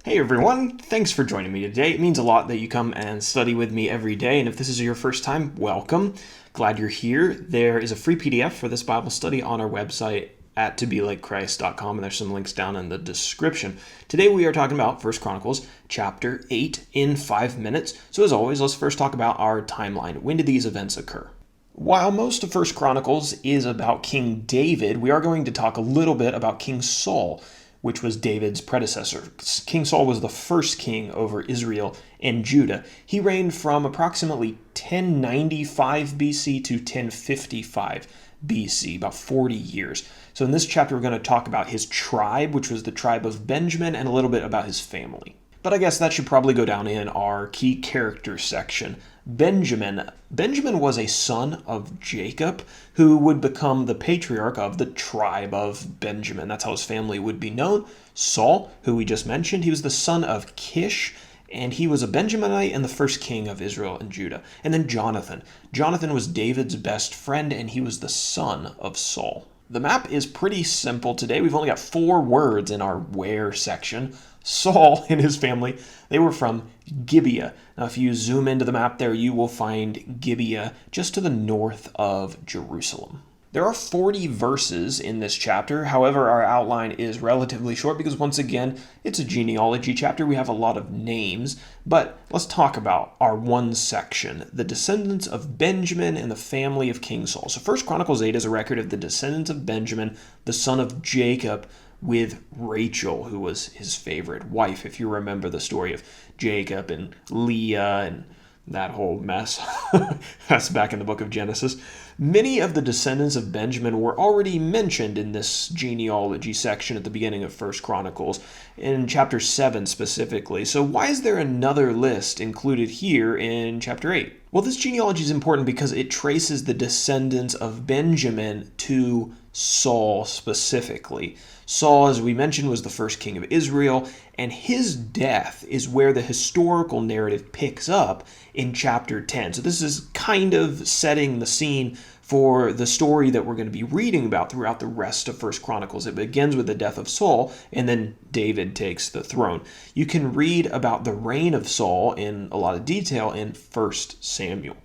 Hey everyone, thanks for joining me today. It means a lot that you come and study with me every day, and if this is your first time, welcome. Glad you're here. There is a free PDF for this Bible study on our website at tobelikechrist.com, and there's some links down in the description. Today we are talking about 1 Chronicles chapter 8 in 5 minutes. So as always, let's first talk about our timeline. When did these events occur? While most of 1 Chronicles is about King David, we are going to talk a little bit about King Saul, which was David's predecessor. King Saul was the first king over Israel and Judah. He reigned from approximately 1095 BC to 1055 BC, about 40 years. So in this chapter, we're going to talk about his tribe, which was the tribe of Benjamin, and a little bit about his family. But I guess that should probably go down in our key character section. Benjamin was a son of Jacob who would become the patriarch of the tribe of Benjamin. That's how his family would be known. Saul, who we just mentioned, he was the son of Kish, and he was a Benjaminite and the first king of Israel and Judah. And then Jonathan. Jonathan was David's best friend, and he was the son of Saul. The map is pretty simple today. We've only got 4 words in our where section. Saul and his family, they were from Gibeah. Now, if you zoom into the map there, you will find Gibeah just to the north of Jerusalem. There are 40 verses in this chapter. However, our outline is relatively short because, once again, it's a genealogy chapter. We have a lot of names, but let's talk about our one section, the descendants of Benjamin and the family of King Saul. So 1 Chronicles 8 is a record of the descendants of Benjamin, the son of Jacob, with Rachel, who was his favorite wife, if you remember the story of Jacob and Leah and that whole mess. That's back in the book of Genesis. Many of the descendants of Benjamin were already mentioned in this genealogy section at the beginning of 1 Chronicles, in chapter 7 specifically. So why is there another list included here in chapter 8? Well, this genealogy is important because it traces the descendants of Benjamin to Saul specifically. Saul, as we mentioned, was the first king of Israel, and his death is where the historical narrative picks up in chapter 10. So this is kind of setting the scene for the story that we're going to be reading about throughout the rest of 1 Chronicles. It begins with the death of Saul, and then David takes the throne. You can read about the reign of Saul in a lot of detail in 1 Samuel.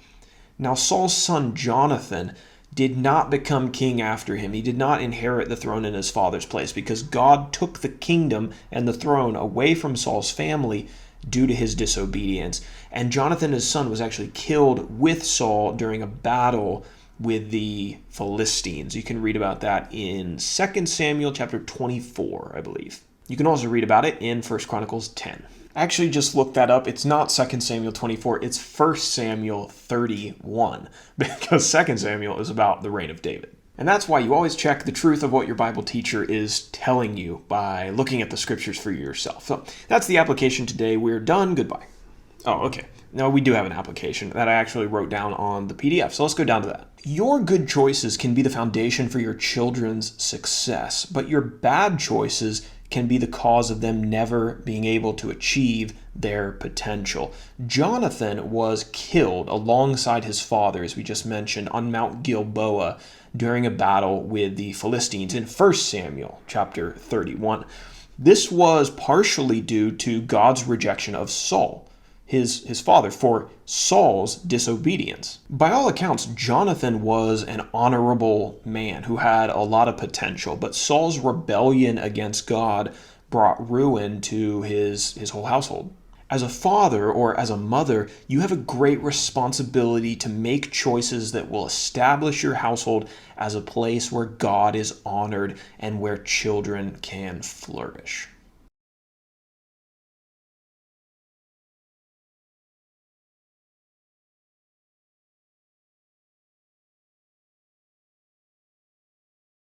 Now, Saul's son Jonathan did not become king after him. He did not inherit the throne in his father's place because God took the kingdom and the throne away from Saul's family due to his disobedience. And Jonathan, his son, was actually killed with Saul during a battle with the Philistines. You can read about that in 2 Samuel chapter 24, I believe. You can also read about it in 1 Chronicles 10. I actually just looked that up. It's not 2 Samuel 24, it's 1 Samuel 31, because 2 Samuel is about the reign of David. And that's why you always check the truth of what your Bible teacher is telling you by looking at the scriptures for yourself. So that's the application today. We're done. Goodbye. Oh, okay. No, we do have an application that I actually wrote down on the PDF, so let's go down to that. Your good choices can be the foundation for your children's success, but your bad choices can be the cause of them never being able to achieve their potential. Jonathan was killed alongside his father, as we just mentioned, on Mount Gilboa during a battle with the Philistines in 1 Samuel chapter 31. This was partially due to God's rejection of Saul, his father, for Saul's disobedience. By all accounts, Jonathan was an honorable man who had a lot of potential, but Saul's rebellion against God brought ruin to his whole household. As a father or as a mother, you have a great responsibility to make choices that will establish your household as a place where God is honored and where children can flourish.